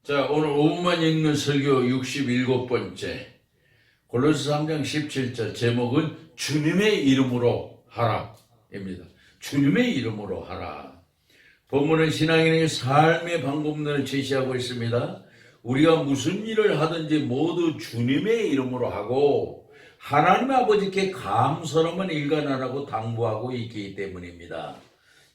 자, 오늘 5분만 읽는 설교 67번째. 골로새 3장 17절 제목은 주님의 이름으로 하라입니다. 주님의 이름으로 하라. 본문은 신앙인의 삶의 방법론을 제시하고 있습니다. 우리가 무슨 일을 하든지 모두 주님의 이름으로 하고 하나님 아버지께 감사로만 일관하라고 당부하고 있기 때문입니다.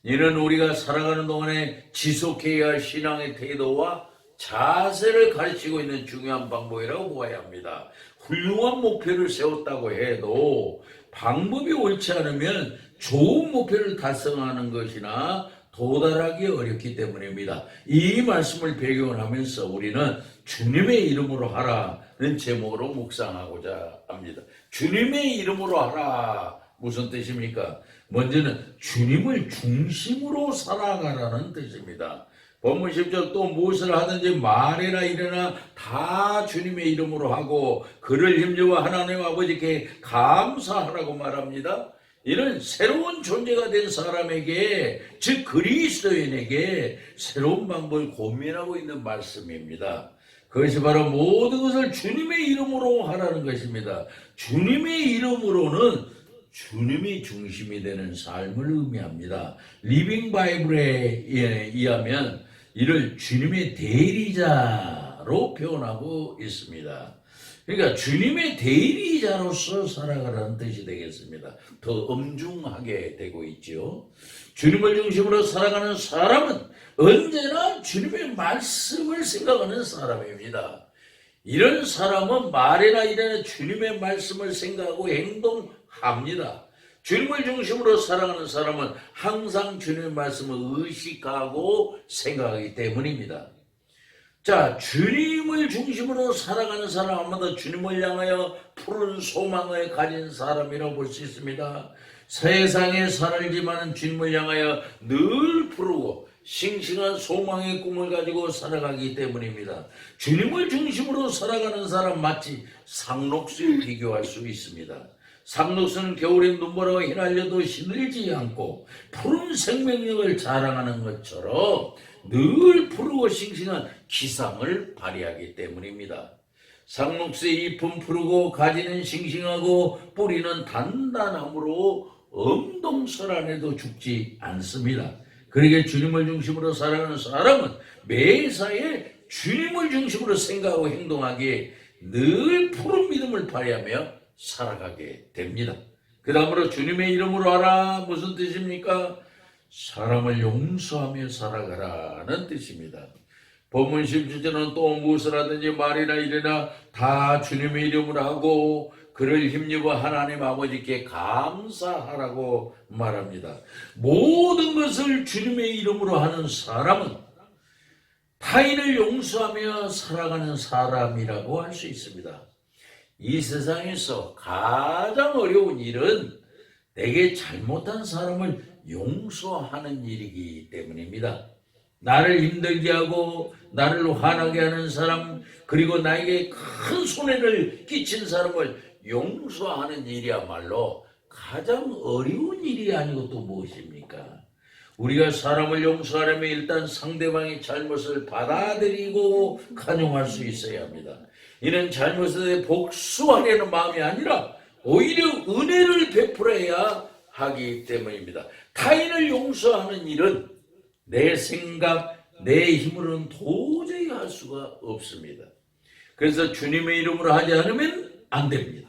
이는 우리가 살아가는 동안에 지속해야 할 신앙의 태도와 자세를 가르치고 있는 중요한 방법이라고 보아야 합니다. 훌륭한 목표를 세웠다고 해도 방법이 옳지 않으면 좋은 목표를 달성하는 것이나 도달하기 어렵기 때문입니다. 이 말씀을 배경을 하면서 우리는 주님의 이름으로 하라는 제목으로 묵상하고자 합니다. 주님의 이름으로 하라. 무슨 뜻입니까? 먼저는 주님을 중심으로 살아가라는 뜻입니다. 본문 10절 또 무엇을 하든지 말이나 일이나 다 주님의 이름으로 하고 그를 힘주어 하나님 아버지께 감사하라고 말합니다. 이는 새로운 존재가 된 사람에게, 즉 그리스도인에게 새로운 방법을 고민하고 있는 말씀입니다. 그것이 바로 모든 것을 주님의 이름으로 하라는 것입니다. 주님의 이름으로는 주님이 중심이 되는 삶을 의미합니다. 리빙 바이블에 의하면 이를 주님의 대리자로 표현하고 있습니다. 그러니까 주님의 대리자로서 살아가라는 뜻이 되겠습니다. 더 엄중하게 되고 있죠. 주님을 중심으로 살아가는 사람은 언제나 주님의 말씀을 생각하는 사람입니다. 이런 사람은 말이나 일이나 주님의 말씀을 생각하고 행동합니다. 주님을 중심으로 살아가는 사람은 항상 주님의 말씀을 의식하고 생각하기 때문입니다. 자, 주님을 중심으로 살아가는 사람마다 주님을 향하여 푸른 소망을 가진 사람이라고 볼 수 있습니다. 세상에 살지만은 주님을 향하여 늘 푸르고 싱싱한 소망의 꿈을 가지고 살아가기 때문입니다. 주님을 중심으로 살아가는 사람 마치 상록수에 비교할 수 있습니다. 상록수는 겨울에 눈보라가 휘날려도 시들지 않고 푸른 생명력을 자랑하는 것처럼 늘 푸르고 싱싱한 기상을 발휘하기 때문입니다. 상록수의 잎은 푸르고 가지는 싱싱하고 뿌리는 단단함으로 엄동설안해도 죽지 않습니다. 그러기에 주님을 중심으로 살아가는 사람은 매사에 주님을 중심으로 생각하고 행동하기에 늘 푸른 믿음을 발휘하며 살아가게 됩니다. 그 다음으로 주님의 이름으로 하라. 무슨 뜻입니까? 사람을 용서하며 살아가라는 뜻입니다. 본문 17절은 또 무엇을 하든지 말이나 일이나 다 주님의 이름으로 하고 그를 힘입어 하나님 아버지께 감사하라고 말합니다. 모든 것을 주님의 이름으로 하는 사람은 타인을 용서하며 살아가는 사람이라고 할 수 있습니다. 이 세상에서 가장 어려운 일은 내게 잘못한 사람을 용서하는 일이기 때문입니다. 나를 힘들게 하고 나를 화나게 하는 사람, 그리고 나에게 큰 손해를 끼친 사람을 용서하는 일이야말로 가장 어려운 일이 아니고 또 무엇입니까? 우리가 사람을 용서하려면 일단 상대방의 잘못을 받아들이고 간용할 수 있어야 합니다. 이는 잘못에 대해 복수하려는 마음이 아니라 오히려 은혜를 베풀어야 하기 때문입니다. 타인을 용서하는 일은 내 생각, 내 힘으로는 도저히 할 수가 없습니다. 그래서 주님의 이름으로 하지 않으면 안 됩니다.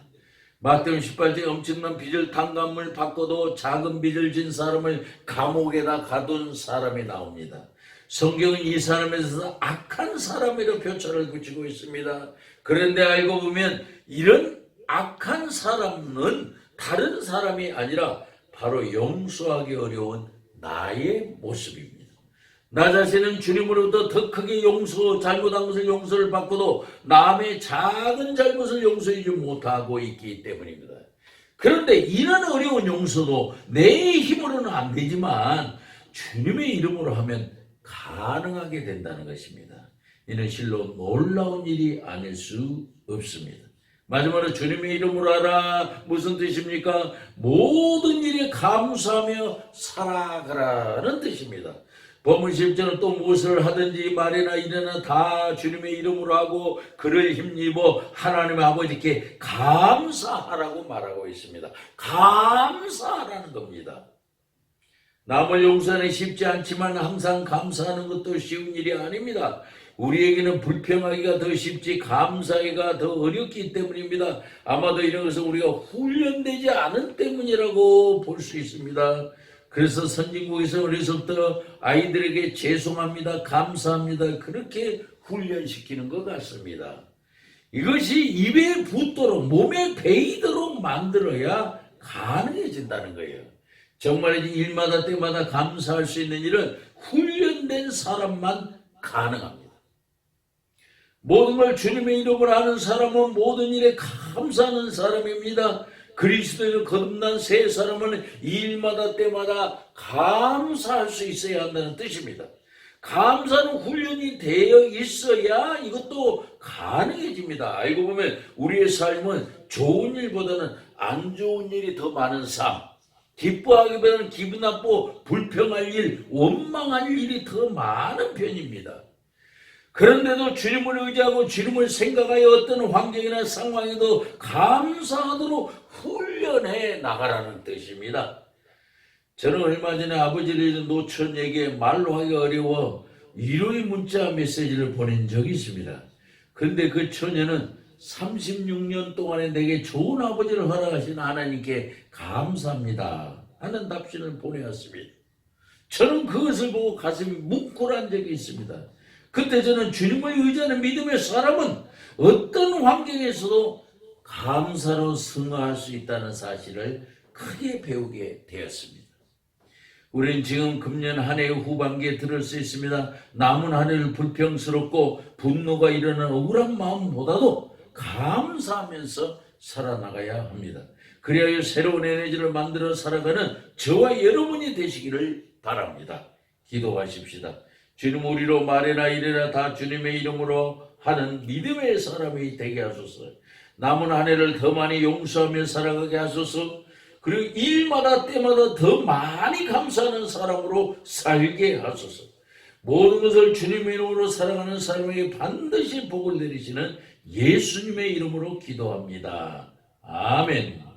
마태복음 18장에 엄청난 빚을 탕감을 받고도 작은 빚을 진 사람을 감옥에다 가둔 사람이 나옵니다. 성경은 이 사람에 대해서 악한 사람이라고 표절을 붙이고 있습니다. 그런데 알고 보면 이런 악한 사람은 다른 사람이 아니라 바로 용서하기 어려운 나의 모습입니다. 나 자신은 주님으로부터 더 크게 잘못한 것을 용서를 받고도 남의 작은 잘못을 용서하지 못하고 있기 때문입니다. 그런데 이런 어려운 용서도 내 힘으로는 안 되지만 주님의 이름으로 하면 가능하게 된다는 것입니다. 이는 실로 놀라운 일이 아닐 수 없습니다. 마지막으로 주님의 이름으로 하라. 무슨 뜻입니까? 모든 일에 감사하며 살아가라는 뜻입니다. 본문 10절은 또 무엇을 하든지 말이나 일이나 다 주님의 이름으로 하고 그를 힘입어 하나님의 아버지께 감사하라고 말하고 있습니다. 감사하라는 겁니다. 남을 용서하는 쉽지 않지만 항상 감사하는 것도 쉬운 일이 아닙니다. 우리에게는 불평하기가 더 쉽지 감사하기가 더 어렵기 때문입니다. 아마도 이런 것은 우리가 훈련되지 않은 때문이라고 볼 수 있습니다. 그래서 선진국에서 어려서부터 아이들에게 죄송합니다, 감사합니다 그렇게 훈련시키는 것 같습니다. 이것이 입에 붙도록 몸에 배이도록 만들어야 가능해진다는 거예요. 정말 일마다 때마다 감사할 수 있는 일은 훈련된 사람만 가능합니다. 모든 걸 주님의 이름으로 하는 사람은 모든 일에 감사하는 사람입니다. 그리스도인을 거듭난 새 사람은 일마다 때마다 감사할 수 있어야 한다는 뜻입니다. 감사는 훈련이 되어 있어야 이것도 가능해집니다. 알고 보면 우리의 삶은 좋은 일보다는 안 좋은 일이 더 많은 삶, 기뻐하기보다는 기분 나쁘고 불평할 일, 원망할 일이 더 많은 편입니다. 그런데도 주님을 의지하고 주님을 생각하여 어떤 환경이나 상황에도 감사하도록 훈련해 나가라는 뜻입니다. 저는 얼마 전에 아버지를 잃은 노천에게 말로 하기 어려워 위로의 문자 메시지를 보낸 적이 있습니다. 그런데 그 처녀는 36년 동안에 내게 좋은 아버지를 허락하신 하나님께 감사합니다 하는 답신을 보내왔습니다. 저는 그것을 보고 가슴이 뭉클한 적이 있습니다. 그때 저는 주님을 의지하는 믿음의 사람은 어떤 환경에서도 감사로 승화할 수 있다는 사실을 크게 배우게 되었습니다. 우리는 지금 금년 한 해의 후반기에 들을 수 있습니다. 남은 한 해를 불평스럽고 분노가 일어나는 억울한 마음보다도 감사하면서 살아나가야 합니다. 그리하여 새로운 에너지를 만들어 살아가는 저와 여러분이 되시기를 바랍니다. 기도하십시다. 주님, 우리로 말이나 일이나 다 주님의 이름으로 하는 믿음의 사람이 되게 하소서. 남은 한 해를 더 많이 용서하며 살아가게 하소서. 그리고 일마다 때마다 더 많이 감사하는 사람으로 살게 하소서. 모든 것을 주님의 이름으로 살아가는 사람에게 반드시 복을 내리시는 예수님의 이름으로 기도합니다. 아멘.